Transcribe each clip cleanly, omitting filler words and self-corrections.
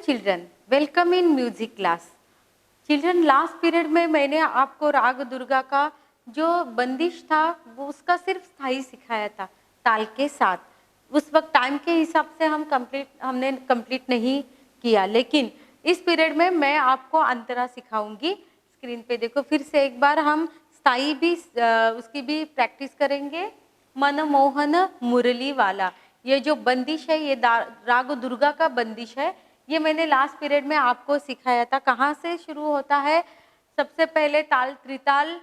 children, welcome in music class. Children, last period में मैंने आपको राग दुर्गा का जो बंदिश था वो उसका सिर्फ स्थाई सिखाया था ताल के साथ. उस वक्त टाइम के हिसाब से हमने कंप्लीट नहीं किया, लेकिन इस पीरियड में मैं आपको अंतरा सिखाऊंगी. स्क्रीन पे देखो, फिर से एक बार हम स्थाई भी उसकी भी प्रैक्टिस करेंगे. मनमोहन मुरली वाला, ये जो बंदिश है ये राग दुर्गा का बंदिश है. ये मैंने लास्ट पीरियड में आपको सिखाया था. कहाँ से शुरू होता है? सबसे पहले ताल त्रिताल.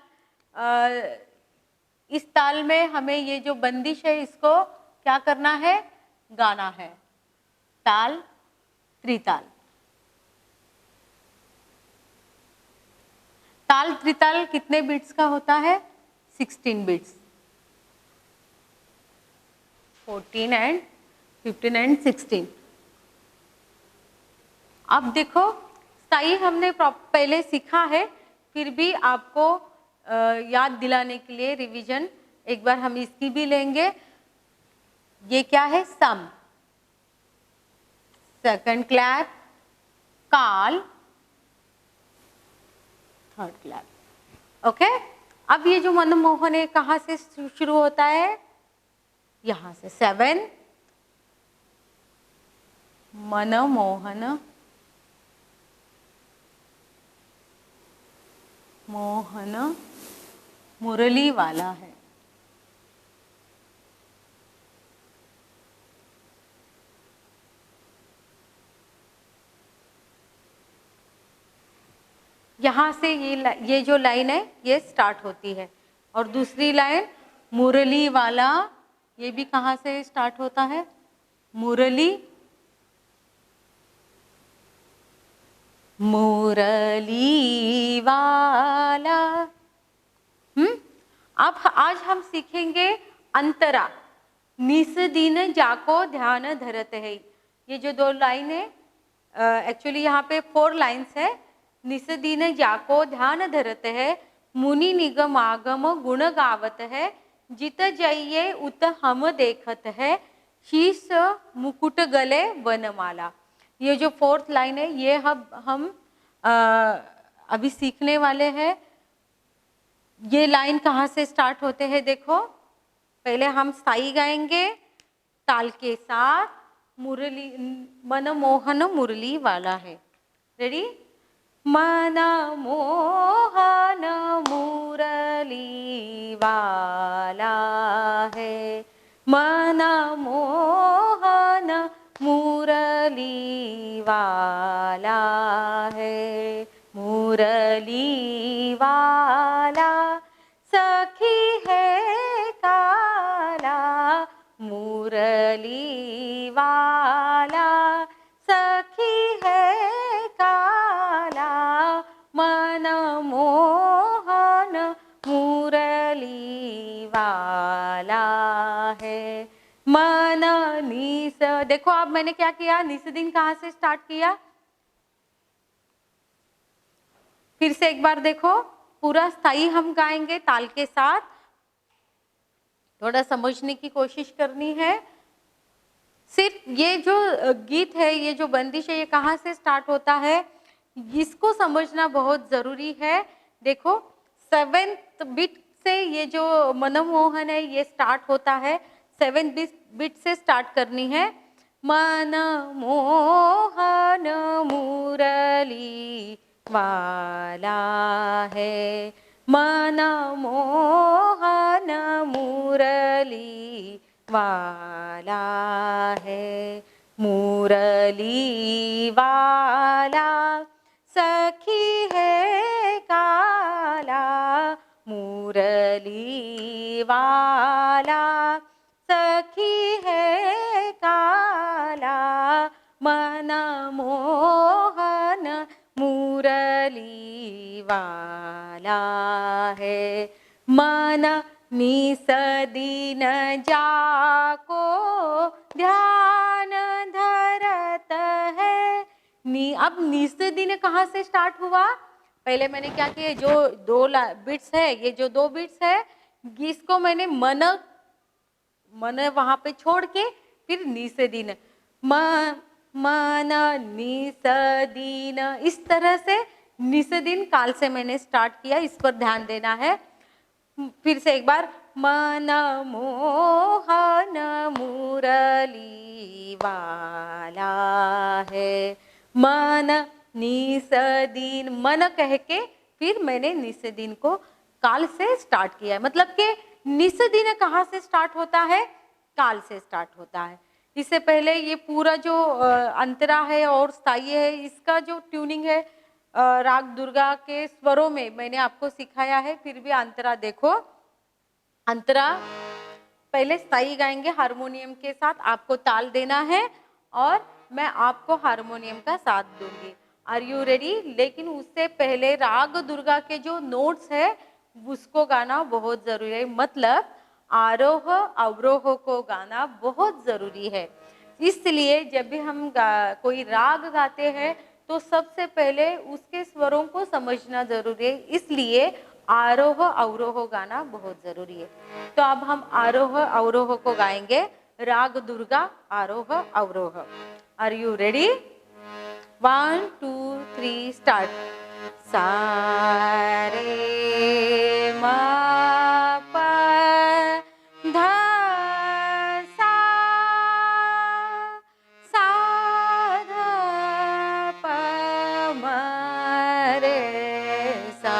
इस ताल में हमें ये जो बंदिश है इसको क्या करना है? गाना है. ताल त्रिताल. ताल त्रिताल कितने बीट्स का होता है? 16 बीट्स. 14 and 15 and 16. अब देखो, स्थाई हमने पहले सीखा है, फिर भी आपको याद दिलाने के लिए रिवीजन एक बार हम इसकी भी लेंगे. ये क्या है? सम, सेकंड क्लैप, काल, थर्ड क्लैप. ओके. अब ये जो मनमोहन है कहाँ से शुरू होता है? यहां से. 7 मनमोहन, मोहन मुरली वाला है. यहां से ये जो लाइन है ये स्टार्ट होती है. और दूसरी लाइन मुरली वाला, ये भी कहां से स्टार्ट होता है? मुरली, मुरली वाला. अब आज हम सीखेंगे अंतरा. निस दिन जाको ध्यान धरत है. ये जो दो लाइन है, एक्चुअली यहाँ पे 4 लाइन्स है. निस दिन जाको ध्यान धरत है, मुनि निगम आगम गुण गावत है, जित जाइए उत हम देखत है, शीश मुकुट गले वनमाला. ये जो 4th लाइन है ये हम अभी सीखने वाले हैं. ये लाइन कहाँ से स्टार्ट होते हैं? देखो, पहले हम स्थाई गाएंगे ताल के साथ. मुरली, मनमोहन मुरली वाला है. रेडी? मनमोहन मुरली वाला है, मनमोहन मुरली वाला है, मुरली वाला सखी है काला, मुरली वाला सखी है काला, मनमोहन मुरली वाला है. मन निस, देखो अब मैंने क्या किया? निस दिन कहाँ से स्टार्ट किया? फिर से एक बार देखो, पूरा स्थाई हम गाएंगे ताल के साथ. थोड़ा समझने की कोशिश करनी है. सिर्फ ये जो गीत है, ये जो बंदिश है, ये कहाँ से स्टार्ट होता है इसको समझना बहुत जरूरी है. देखो, 7th बीट से ये जो मनमोहन है ये स्टार्ट होता है. 7th बीट से स्टार्ट करनी है. मनमोहन मुरली वाला है, मनमोहन मुरली वाला है, मुरली वाला सखी है काला, मुरली वाला सखी है काला, मनमोहन मुरली वाला है. मन निस दिन जाको ध्यान धरत है. अब निस दिन कहाँ से स्टार्ट हुआ? पहले मैंने क्या किया? जो 2 बिट्स है, ये जो 2 बिट्स है, इसको मैंने मन वहां पे छोड़ के फिर निस दिन मन निसदीन, इस तरह से निसदीन काल से मैंने स्टार्ट किया, इस पर ध्यान देना है। फिर से एक बार, मन मोहन मुरली वाला है, मन निसदीन, मन कह के फिर मैंने निसदीन को काल से स्टार्ट किया है। मतलब कि निसदीन कहाँ से स्टार्ट होता है? काल से स्टार्ट होता है। इससे पहले ये पूरा जो अंतरा है और स्थाई है, इसका जो ट्यूनिंग है राग दुर्गा के स्वरों में मैंने आपको सिखाया है। फिर भी अंतरा देखो, अंतरा पहले स्थाई गाएंगे हारमोनियम के साथ, आपको ताल देना है और मैं आपको हारमोनियम का साथ दूंगी। Are you ready? लेकिन उससे पहले राग दुर्गा के जो नोट्स है उसको गाना बहुत जरूरी है, मतलब आरोह अवरोह को गाना बहुत जरूरी है। इसलिए जब भी हम कोई राग गाते हैं तो सबसे पहले उसके स्वरों को समझना जरूरी है, इसलिए आरोह अवरोह गाना बहुत जरूरी है। तो अब हम आरोह अवरोह को गाएंगे, राग दुर्गा आरोह अवरोह। Are you ready? 1 2 3 स्टार्ट। सा रे मा पा धा सा, सा धा पा मा रे सा,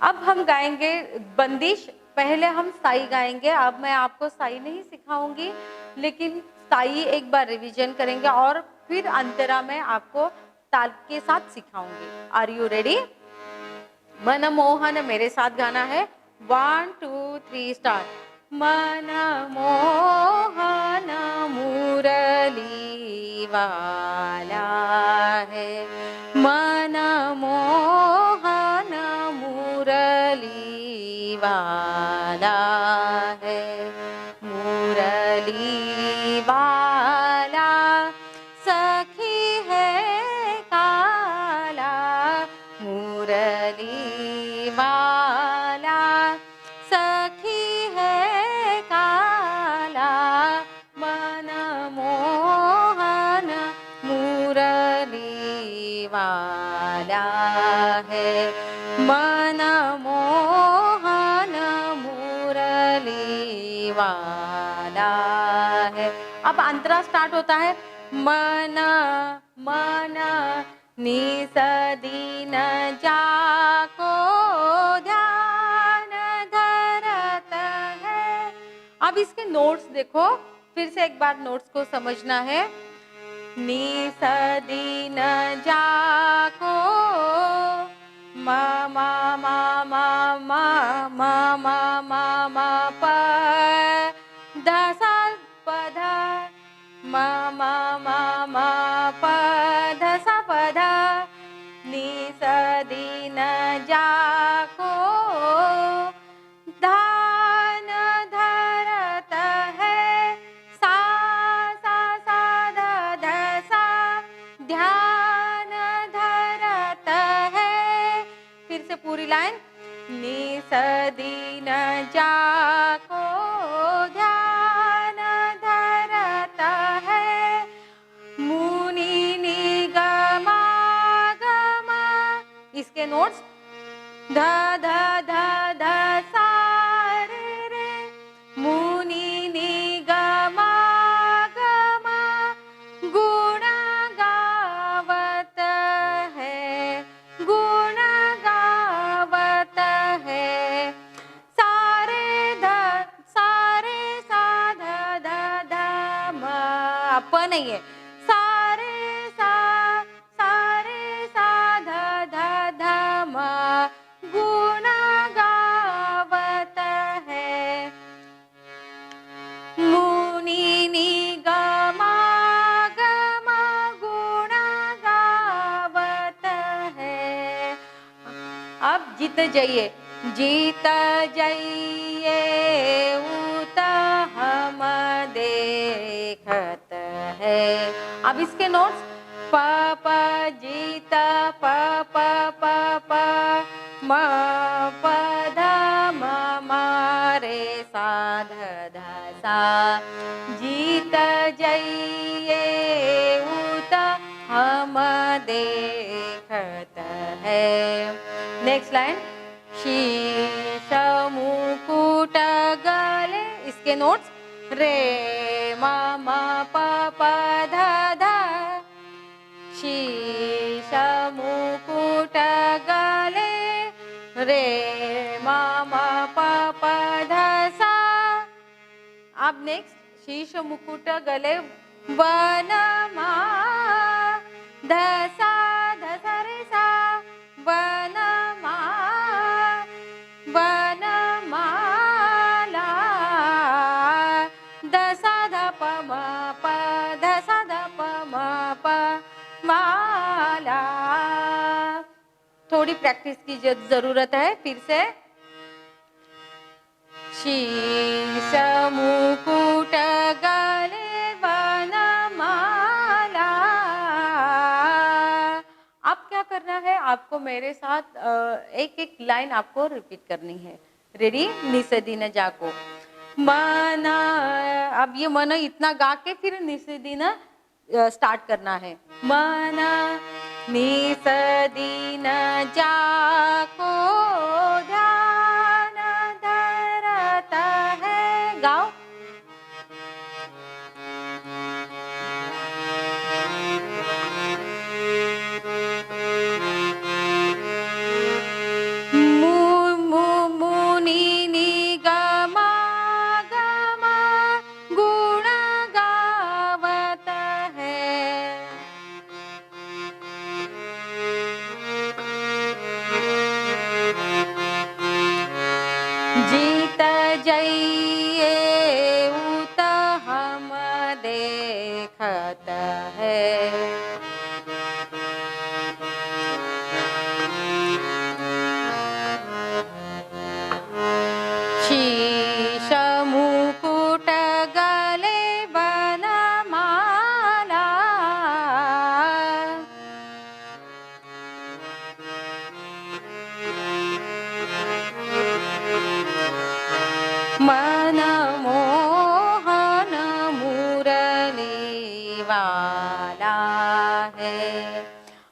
अब हम गाएंगे बंदिश। पहले हम साई गाएंगे, अब मैं आपको साई नहीं सिखाऊंगी, लेकिन साई एक बार रिवीजन करेंगे और फिर अंतरा में आपको ताल के साथ सिखाऊंगी। Are you ready? मन मोहन मेरे साथ गाना है, 1 2 3 स्टार्ट। मन मोहन मुरली वाला है, मन मोहन मुरली वाला है, मुरली वाला सखी है काला, मुरली वाला सखी है काला, मन मोहन मुरली वाला है, मन मोहन मुरली वाला है। अब अंतरा स्टार्ट होता है, मन मन निसदीन जाको ध्यान धरत है। अब इसके नोट्स देखो, फिर से एक बार नोट्स को समझना है। निसदीन जाको मा मा मा मा मा मा मा मा मा प ध सा प ध मा मा मा मा प ध सा प ध, निसदीन जाको ध्यान धरत है, सा सा सा ध ध सा, ध्यान धरत है। फिर से पूरी लाइन, निसदीन जाको ध्यान धरत है, मुनि निगमा गमा, इसके नोट्स ध ध ध ध सा रे रे, मुनि निगमा गमा गुण गावत है, गुण गावत है, सारे सा ध ध ध म, अप नहीं है, सारे सा ध ध ध म, गुण गावत है, मुनि निगमा गमा गुण गावत है। अब जीत जाइए, जीत जाइए उत हम देखत अब इसके नोट्स प प जीत प प प प म प ध म म रे सा ध ध सा जीत जइए उत हम देखत है। नेक्स्ट लाइन शीश मुकुट गले, इसके नोट्स रे म म प प ध ध शीश मुकुट गले रे म म प प ध सा। अब नेक्स्ट शीश मुकुट गले वनमा ध सा रे सा वनमा वनमाला ध सा ध प म प ध सा ध प म प माला। थोड़ी प्रैक्टिस की जरूरत है। फिर से शीश मुकुट गले वनमाला। अब क्या करना है आपको मेरे साथ एक एक लाइन आपको रिपीट करनी है। रेडी? निसदीन जाको मन, अब ये मन इतना गा के फिर निसदीन स्टार्ट करना है। मन निसदीन जाको ध्यान धरता है। गाओ। मुनि निगमा गमा गुण गावत है। जीत जइए उत हम देखत है। शीश मुकुट गले वनमाला मन मोहन मुरली वाला है।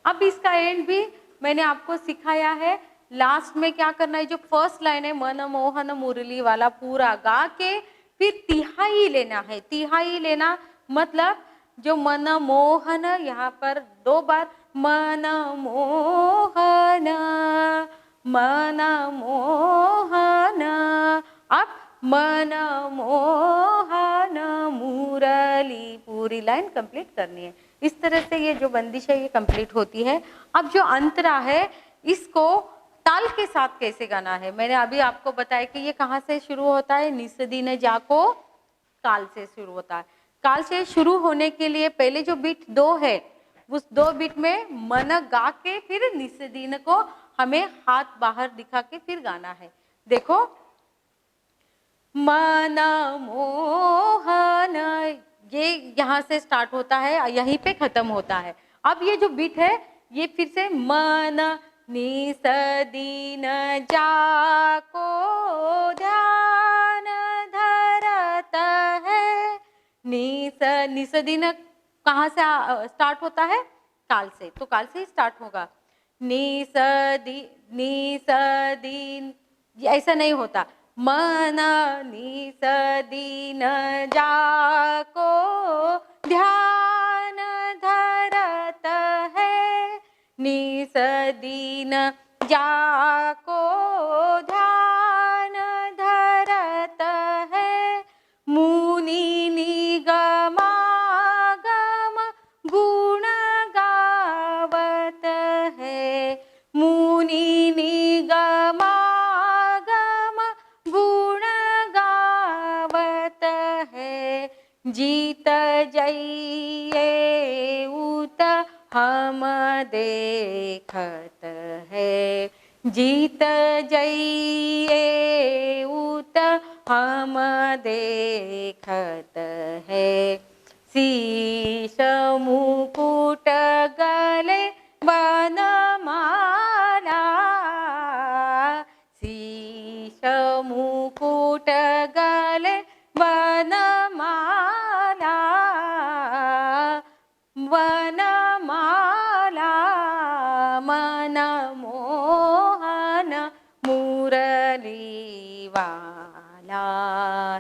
अब इसका एंड भी मैंने आपको सिखाया है। लास्ट में क्या करना है, जो फर्स्ट लाइन है मन मोहन मुरली वाला पूरा गा के फिर तिहाई लेना है। तिहाई लेना मतलब जो मन मोहन, यहाँ पर 2 बार मन मोहन मन मोहन। अब मन मोहन मुरली, पूरी लाइन कंप्लीट करनी है। इस तरह से ये जो बंदिश है ये कंप्लीट होती है। अब जो अंतरा है इसको ताल के साथ कैसे गाना है, मैंने अभी आपको बताया कि ये कहाँ से शुरू होता है, निसदीन जाको काल से शुरू होता है। काल से शुरू होने के लिए पहले जो बीट 2 है उस 2 बीट में मन गा के फिर निसदीन को हमें हाथ बाहर दिखा के फिर गाना है। देखो मन मोहन, ये यहाँ से स्टार्ट होता है, यहीं पे खत्म होता है। अब ये जो बीट है ये फिर से मन निसदीन जाको ध्यान धरत है। निसदीन कहाँ से स्टार्ट होता है, काल से, तो काल से ही स्टार्ट होगा। निसदीन ऐसा नहीं होता, मन निसदीन जाको ध्यान धरत है। निसदीन जाको ध्यान धरत है। मुनि निगमा गम गुण गावत है। मुनि निगमा गम गुण गावत है। जीत जइए उत हम देखत है। जीत जइए उत हम देखत है। शीश मुकुट गले वनमाला, शीश मुकुट गले वनमाला, वनमाला मनमोहन मुरली वाला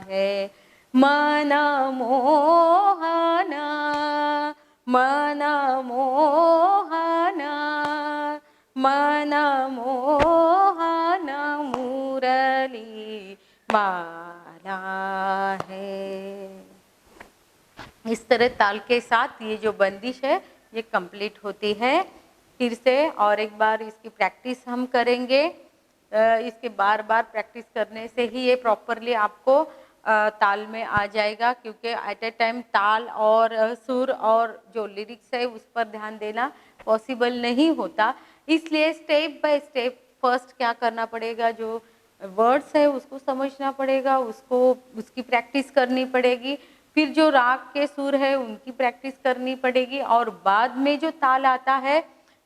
है, मनमोहन मनमोहन मनमोहन मुरली वाला है। इस तरह ताल के साथ ये जो बंदिश है ये कंप्लीट होती है। फिर से और एक बार इसकी प्रैक्टिस हम करेंगे। इसके बार बार प्रैक्टिस करने से ही ये प्रॉपरली आपको ताल में आ जाएगा, क्योंकि एट ए टाइम ताल और सुर और जो लिरिक्स है उस पर ध्यान देना पॉसिबल नहीं होता। इसलिए स्टेप बाय स्टेप फर्स्ट क्या करना पड़ेगा, जो वर्ड्स है उसको समझना पड़ेगा, उसको उसकी प्रैक्टिस करनी पड़ेगी। फिर जो राग के सुर है उनकी प्रैक्टिस करनी पड़ेगी, और बाद में जो ताल आता है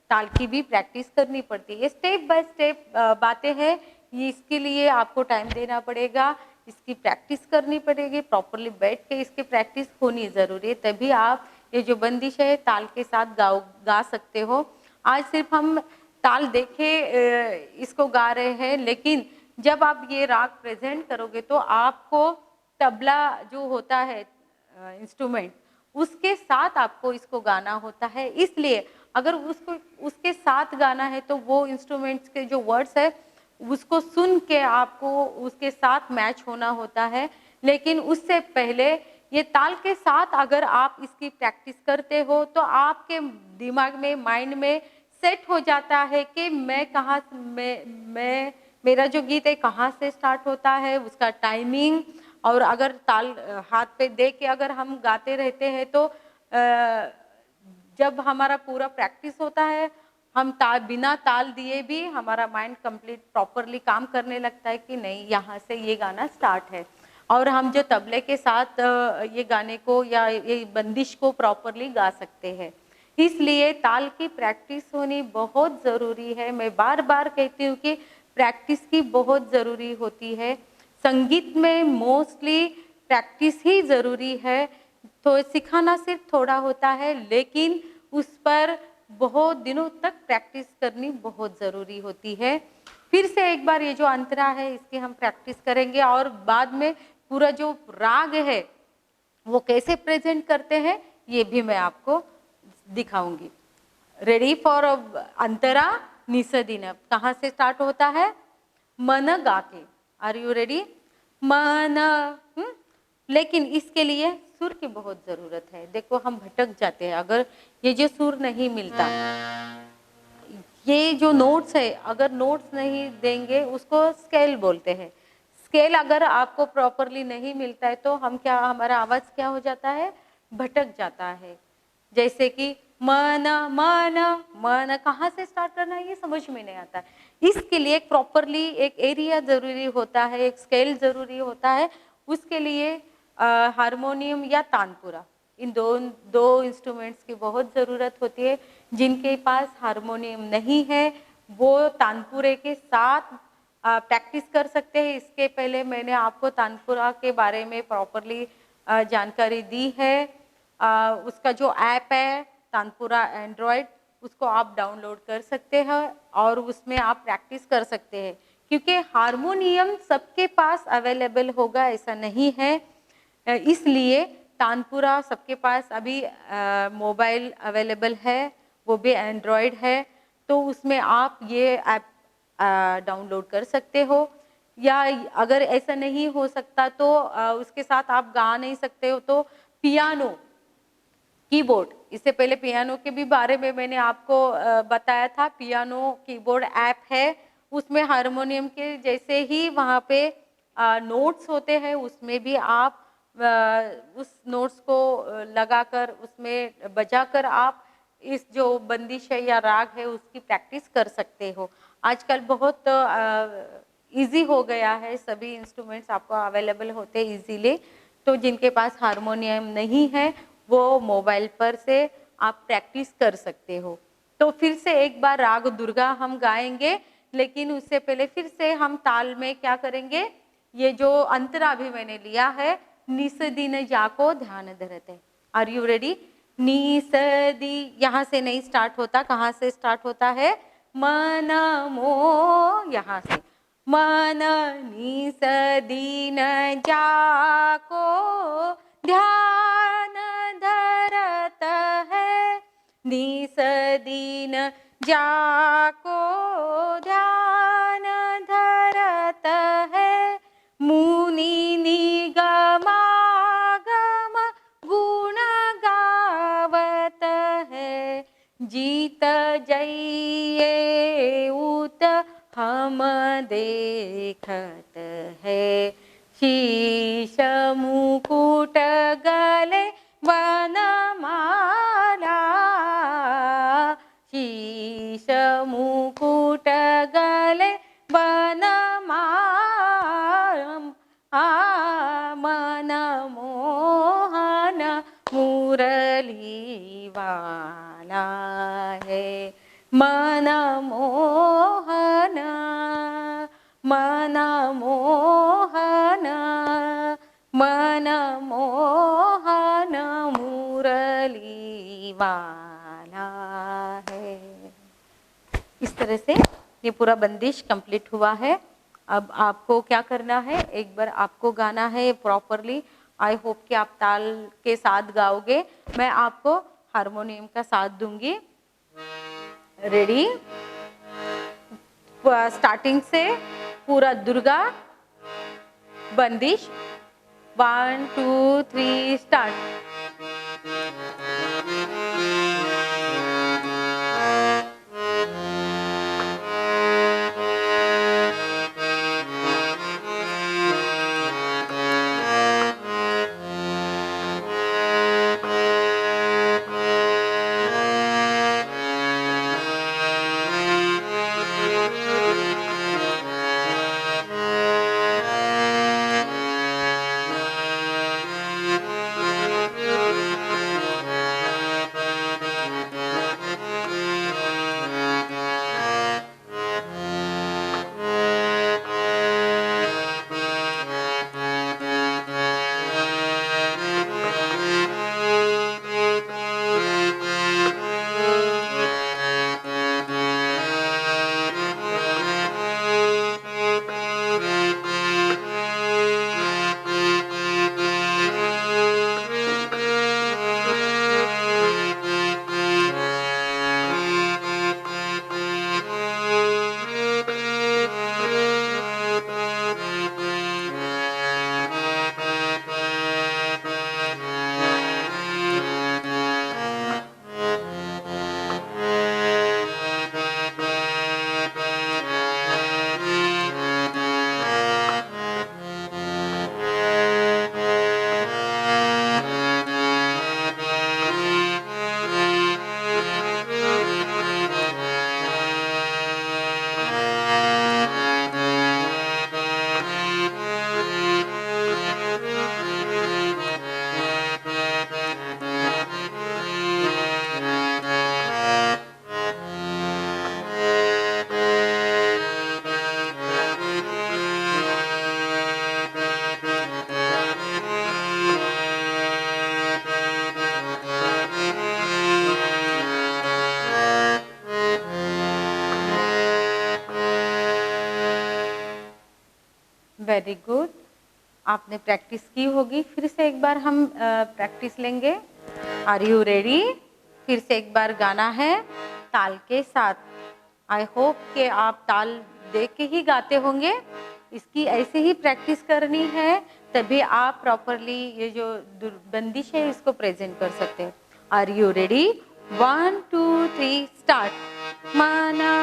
ताल की भी प्रैक्टिस करनी पड़ती है। स्टेप बाय स्टेप बातें हैं, ये इसके लिए आपको टाइम देना पड़ेगा, इसकी प्रैक्टिस करनी पड़ेगी, प्रॉपरली बैठ के इसकी प्रैक्टिस होनी ज़रूरी है, तभी आप ये जो बंदिश है ताल के साथ गा सकते हो। आज सिर्फ हम ताल देखे इसको गा रहे हैं, लेकिन जब आप ये राग प्रेजेंट करोगे तो आपको तबला जो होता है इंस्ट्रूमेंट उसके साथ आपको इसको गाना होता है। इसलिए अगर उसके साथ गाना है तो वो इंस्ट्रूमेंट्स के जो वर्ड्स है उसको सुन के आपको उसके साथ मैच होना होता है। लेकिन उससे पहले ये ताल के साथ अगर आप इसकी प्रैक्टिस करते हो तो आपके दिमाग में, माइंड में सेट हो जाता है कि मैं कहाँ मैं मेरा जो गीत है कहाँ से स्टार्ट होता है, उसका टाइमिंग। और अगर ताल हाथ पे दे के अगर हम गाते रहते हैं तो जब हमारा पूरा प्रैक्टिस होता है हम बिना ताल दिए भी हमारा माइंड कंप्लीट प्रॉपरली काम करने लगता है कि नहीं यहाँ से ये गाना स्टार्ट है। और हम जो तबले के साथ ये गाने को या ये बंदिश को प्रॉपरली गा सकते हैं। इसलिए ताल की प्रैक्टिस होनी बहुत ज़रूरी है। मैं बार बार कहती हूँ कि प्रैक्टिस की बहुत ज़रूरी होती है। संगीत में मोस्टली प्रैक्टिस ही ज़रूरी है। तो सिखाना सिर्फ थोड़ा होता है, लेकिन उस पर बहुत दिनों तक प्रैक्टिस करनी बहुत ज़रूरी होती है। फिर से एक बार ये जो अंतरा है इसकी हम प्रैक्टिस करेंगे, और बाद में पूरा जो राग है वो कैसे प्रेजेंट करते हैं ये भी मैं आपको दिखाऊंगी। रेडी फॉर अंतरा निसदिन। कहाँ से स्टार्ट होता है? मन गा के। Are you ready? मन। लेकिन इसके लिए सुर की बहुत जरूरत है। देखो हम भटक जाते हैं अगर ये जो सुर नहीं मिलता, ये जो नोट्स है अगर नोट्स नहीं देंगे उसको स्केल बोलते हैं। स्केल अगर आपको प्रॉपरली नहीं मिलता है तो हम क्या, हमारा आवाज क्या हो जाता है? भटक जाता है। जैसे कि मन मन मन कहाँ से स्टार्ट करना है ये समझ में नहीं आता। इसके लिए एक प्रॉपरली एक एरिया जरूरी होता है, एक स्केल जरूरी होता है। उसके लिए हारमोनियम या तानपुरा, इन दो इंस्ट्रूमेंट्स की बहुत ज़रूरत होती है। जिनके पास हारमोनियम नहीं है वो तानपुरे के साथ प्रैक्टिस कर सकते हैं। इसके पहले मैंने आपको तानपुरा के बारे में प्रॉपरली जानकारी दी है। उसका जो ऐप है तानपुरा एंड्रॉयड, उसको आप डाउनलोड कर सकते हैं और उसमें आप प्रैक्टिस कर सकते हैं। क्योंकि हारमोनियम सबके पास अवेलेबल होगा ऐसा नहीं है, इसलिए तानपुरा सबके पास अभी मोबाइल अवेलेबल है, वो भी एंड्रॉयड है, तो उसमें आप ये ऐप डाउनलोड कर सकते हो। या अगर ऐसा नहीं हो सकता तो उसके साथ आप गा नहीं सकते हो तो पियानो कीबोर्ड, इससे पहले पियानो के भी बारे में मैंने आपको बताया था। पियानो कीबोर्ड ऐप है, उसमें हारमोनियम के जैसे ही वहाँ पे नोट्स होते हैं, उसमें भी आप उस नोट्स को लगाकर उसमें बजाकर आप इस जो बंदिश है या राग है उसकी प्रैक्टिस कर सकते हो। आजकल बहुत इजी हो गया है, सभी इंस्ट्रूमेंट्स आपको अवेलेबल होते हैं इजीली। तो जिनके पास हारमोनियम नहीं है वो मोबाइल पर से आप प्रैक्टिस कर सकते हो। तो फिर से एक बार राग दुर्गा हम गाएंगे, लेकिन उससे पहले फिर से हम ताल में क्या करेंगे, ये जो अंतरा भी मैंने लिया है, निस दिन जाको ध्यान धरते। Are you ready? निस दी, यहाँ से नहीं स्टार्ट होता, कहाँ से स्टार्ट होता है? मन मो, यहाँ से मन निस दिन जाको ध्यान धरत है, निस दिन जाको ध्यान धरत है, मुनि निगमागम गुण गावत है, जीत जइए उत हम देखत है, शीश मुकुट गले वनमाला, शीश मुकुट गले वनमाला, मन मोहन मुरली वाला है, मन मोहन, मन मोहन, मन मोहन मुरली वाला है। इस तरह से ये पूरा बंदिश कंप्लीट हुआ है। अब आपको क्या करना है, एक बार आपको गाना है प्रॉपरली। आई होप कि आप ताल के साथ गाओगे, मैं आपको हारमोनियम का साथ दूंगी। रेडी? स्टार्टिंग से पूरा दुर्गा बंदिश, 1 2 3 स्टार्ट। Very good. आपने प्रैक्टिस की होगी, फिर से एक बार हम प्रैक्टिस लेंगे। Are you ready? फिर से एक बार गाना है ताल के साथ। आई होप कि आप ताल देख के ही गाते होंगे। इसकी ऐसे ही प्रैक्टिस करनी है, तभी आप प्रॉपरली ये जो बंदिश है इसको प्रेजेंट कर सकते हैं। Are you ready? 1 2 3 स्टार्ट। माना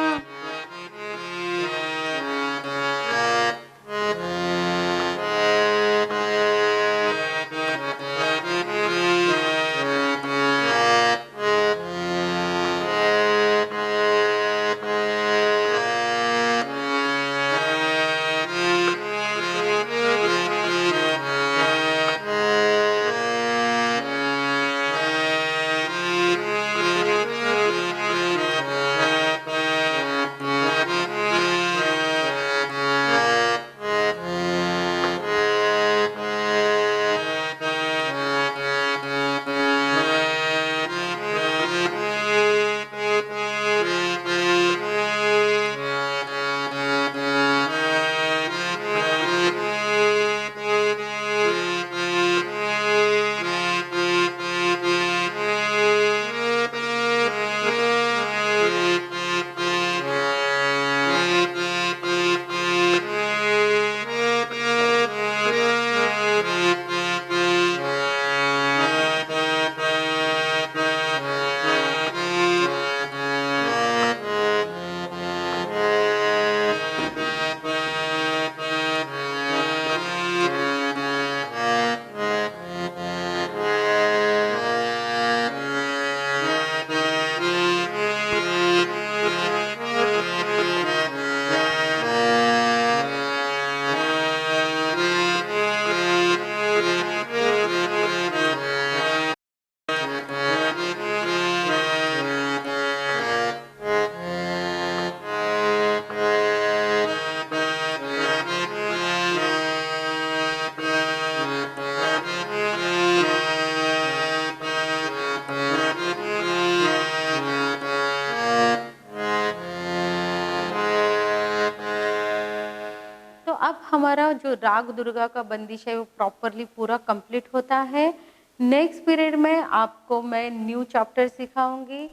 तुम्हारा जो राग दुर्गा का बंदिश है वो प्रॉपरली पूरा कंप्लीट होता है। नेक्स्ट पीरियड में आपको मैं न्यू चैप्टर सिखाऊंगी।